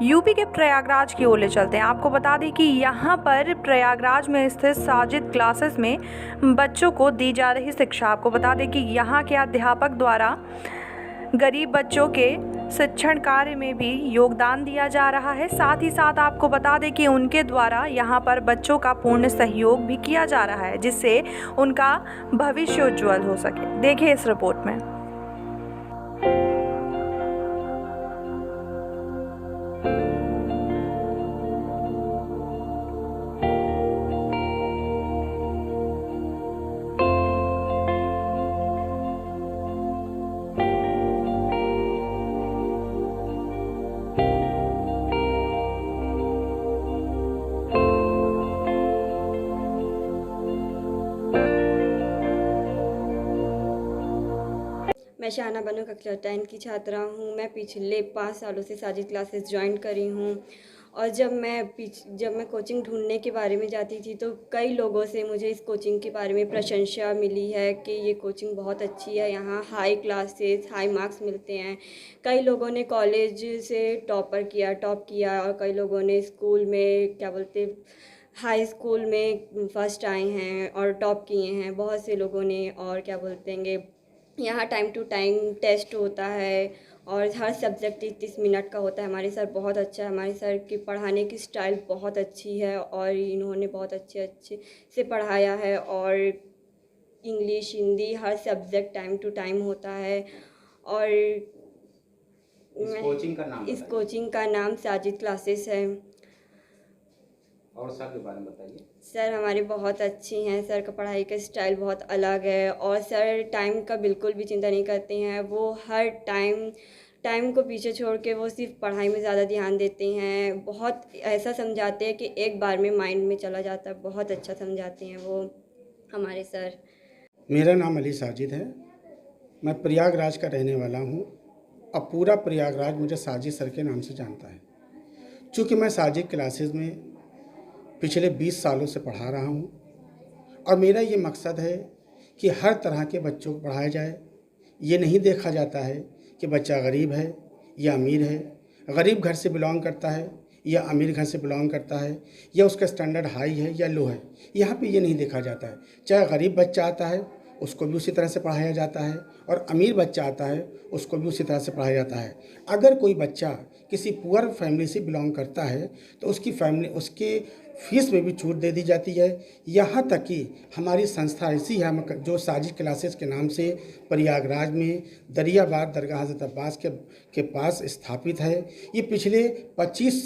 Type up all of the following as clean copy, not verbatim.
UP के प्रयागराज की ओर ले चलते हैं। आपको बता दें कि यहाँ पर प्रयागराज में स्थित साजिद क्लासेस में बच्चों को दी जा रही शिक्षा। आपको बता दें कि यहाँ के अध्यापक द्वारा गरीब बच्चों के शिक्षण कार्य में भी योगदान दिया जा रहा है। साथ ही साथ आपको बता दें कि उनके द्वारा यहाँ पर बच्चों का पूर्ण सहयोग भी किया जा रहा है, जिससे उनका भविष्य उज्ज्वल हो सके। देखिए इस रिपोर्ट में। मैं शाहना बानो कक्षा 10 की छात्रा हूँ। मैं पिछले 5 सालों से साजिद क्लासेस ज्वाइन करी हूँ और जब मैं कोचिंग ढूंढने के बारे में जाती थी तो कई लोगों से मुझे इस कोचिंग के बारे में प्रशंसा मिली है कि ये कोचिंग बहुत अच्छी है, यहाँ हाई क्लासेस हाई मार्क्स मिलते हैं। कई लोगों ने कॉलेज से टॉप किया और कई लोगों ने स्कूल में हाई स्कूल में फर्स्ट आए हैं और टॉप किए हैं बहुत से लोगों ने। और यहाँ टाइम टू टाइम टेस्ट होता है और हर सब्जेक्ट 30 मिनट का होता है। हमारे सर बहुत अच्छा है, हमारे सर की पढ़ाने की स्टाइल बहुत अच्छी है और इन्होंने बहुत अच्छे से पढ़ाया है। और इंग्लिश हिंदी हर सब्जेक्ट टाइम टू टाइम होता है। और इस कोचिंग का नाम साजिद क्लासेस है। और सर के बारे में बताइए। सर हमारे बहुत अच्छे हैं, सर का पढ़ाई का स्टाइल बहुत अलग है और सर टाइम का बिल्कुल भी चिंता नहीं करते हैं। वो हर टाइम को पीछे छोड़ के वो सिर्फ पढ़ाई में ज़्यादा ध्यान देते हैं। बहुत ऐसा समझाते हैं कि एक बार में माइंड में चला जाता है। बहुत अच्छा समझाते हैं वो हमारे सर। मेरा नाम अली साजिद है। मैं प्रयागराज का रहने वाला हूँ। अब पूरा प्रयागराज मुझे साजिद सर के नाम से जानता है। चूँकि मैं साजिद क्लासेस में पिछले 20 सालों से पढ़ा रहा हूँ और मेरा ये मकसद है कि हर तरह के बच्चों को पढ़ाया जाए। ये नहीं देखा जाता है कि बच्चा गरीब है या अमीर है, गरीब घर से बिलोंग करता है या अमीर घर से बिलोंग करता है, या उसका स्टैंडर्ड हाई है या लो है। यहाँ पे ये नहीं देखा जाता है। चाहे गरीब बच्चा आता है उसको भी उसी तरह से पढ़ाया जाता है और अमीर बच्चा आता है उसको भी उसी तरह से पढ़ाया जाता है। अगर कोई बच्चा किसी पुअर फैमिली से बिलोंग करता है तो उसके फीस में भी छूट दे दी जाती है। यहाँ तक कि हमारी संस्था ऐसी है जो साजिद क्लासेस के नाम से प्रयागराज में दरियाबाद दरगाह हज़रत अब्बास के पास स्थापित है। ये पिछले 25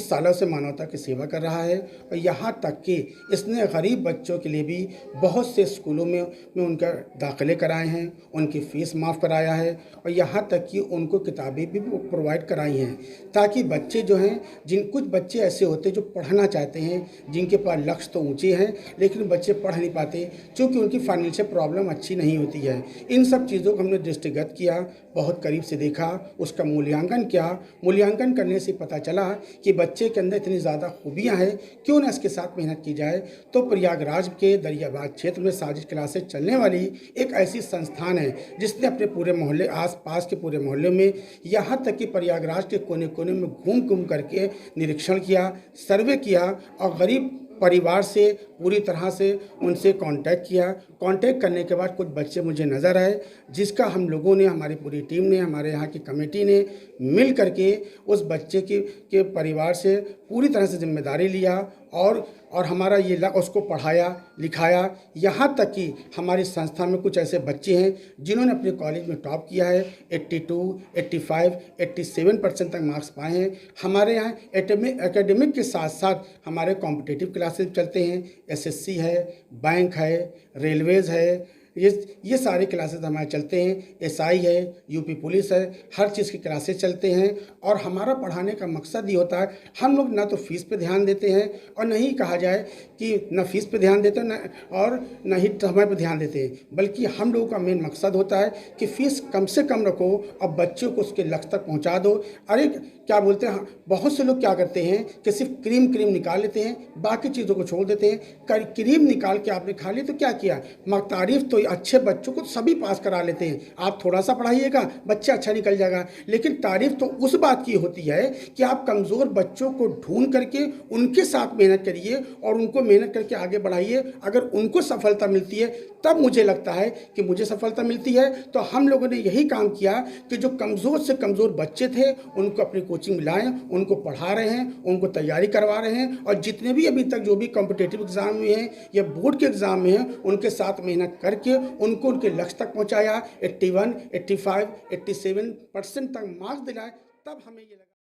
सालों से मानवता की सेवा कर रहा है और यहाँ तक कि इसने गरीब बच्चों के लिए भी बहुत से स्कूलों में उनका दाखिले कराए हैं, उनकी फ़ीस माफ़ कराया है और यहाँ तक कि उनको किताबें भी प्रोवाइड कराई हैं, ताकि बच्चे जो हैं कुछ बच्चे ऐसे होते हैं जो पढ़ना चाहते हैं, जिनके पास लक्ष्य तो ऊँचे हैं लेकिन बच्चे पढ़ नहीं पाते क्योंकि उनकी फाइनेंशियल प्रॉब्लम अच्छी नहीं होती है। इन सब चीज़ों को हमने दृष्टिगत किया, बहुत करीब से देखा, उसका मूल्यांकन किया। मूल्यांकन करने से पता चला कि बच्चे के अंदर इतनी ज़्यादा खूबियाँ हैं, क्यों ना इसके साथ मेहनत की जाए। तो प्रयागराज के दरियाबाद क्षेत्र में साजिद क्लासेस चलने वाली एक ऐसी संस्थान है जिसने अपने पूरे मोहल्ले आसपास के पूरे मोहल्ले में, यहाँ तक कि प्रयागराज के कोने कोने में घूम करके निरीक्षण किया, सर्वे किया और गरीब परिवार से पूरी तरह से उनसे कांटेक्ट किया। कांटेक्ट करने के बाद कुछ बच्चे मुझे नज़र आए, जिसका हम लोगों ने, हमारी पूरी टीम ने, हमारे यहाँ की कमेटी ने मिल करके उस बच्चे के परिवार से पूरी तरह से जिम्मेदारी लिया और हमारा ये उसको पढ़ाया लिखाया। यहाँ तक कि हमारी संस्था में कुछ ऐसे बच्चे हैं जिन्होंने अपने कॉलेज में टॉप किया है, 82, 85, 87% तक मार्क्स पाए हैं। हमारे यहाँ एकेडमिक के साथ साथ हमारे कॉम्पिटिटिव क्लासेस चलते हैं, एसएससी है, बैंक है, रेलवेज़ है, ये सारे क्लासेस हमारे चलते हैं। एसआई है, यूपी पुलिस है, हर चीज़ की क्लासेस चलते हैं। और हमारा पढ़ाने का मकसद ये होता है, हम लोग ना तो फीस पे ध्यान देते हैं और न ही कहा जाए कि न फीस पे ध्यान देते हैं और न ही समय पे ध्यान देते हैं, बल्कि हम लोगों का मेन मकसद होता है कि फ़ीस कम से कम रखो और बच्चों को उसके लक्ष्य तक पहुँचा दो। अरे क्या बोलते हैं, बहुत से लोग क्या करते हैं कि सिर्फ क्रीम निकाल लेते हैं, बाकी चीज़ों को छोड़ देते हैं। क्रीम निकाल के आपने खा ली तो क्या किया, तारीफ़ तो कोई अच्छे बच्चों को सभी पास करा लेते हैं, आप थोड़ा सा पढ़ाइएगा बच्चा अच्छा निकल जाएगा। लेकिन तारीफ तो उस बात की होती है कि आप कमज़ोर बच्चों को ढूंढ करके उनके साथ मेहनत करिए और उनको मेहनत करके आगे बढ़ाइए। अगर उनको सफलता मिलती है तब मुझे लगता है कि मुझे सफलता मिलती है। तो हम लोगों ने यही काम किया कि जो कमज़ोर से कमज़ोर बच्चे थे उनको अपनी कोचिंग में लाएँ, उनको पढ़ा रहे हैं, उनको तैयारी करवा रहे हैं, और जितने भी अभी तक जो भी कॉम्पिटिटिव एग्ज़ाम में हैं या बोर्ड के एग्ज़ाम में हैं उनके साथ मेहनत करके उनको उनके लक्ष्य तक पहुंचाया। 81, 85, 87% तक मार्क्स दिलाए। तब हमें ये लगा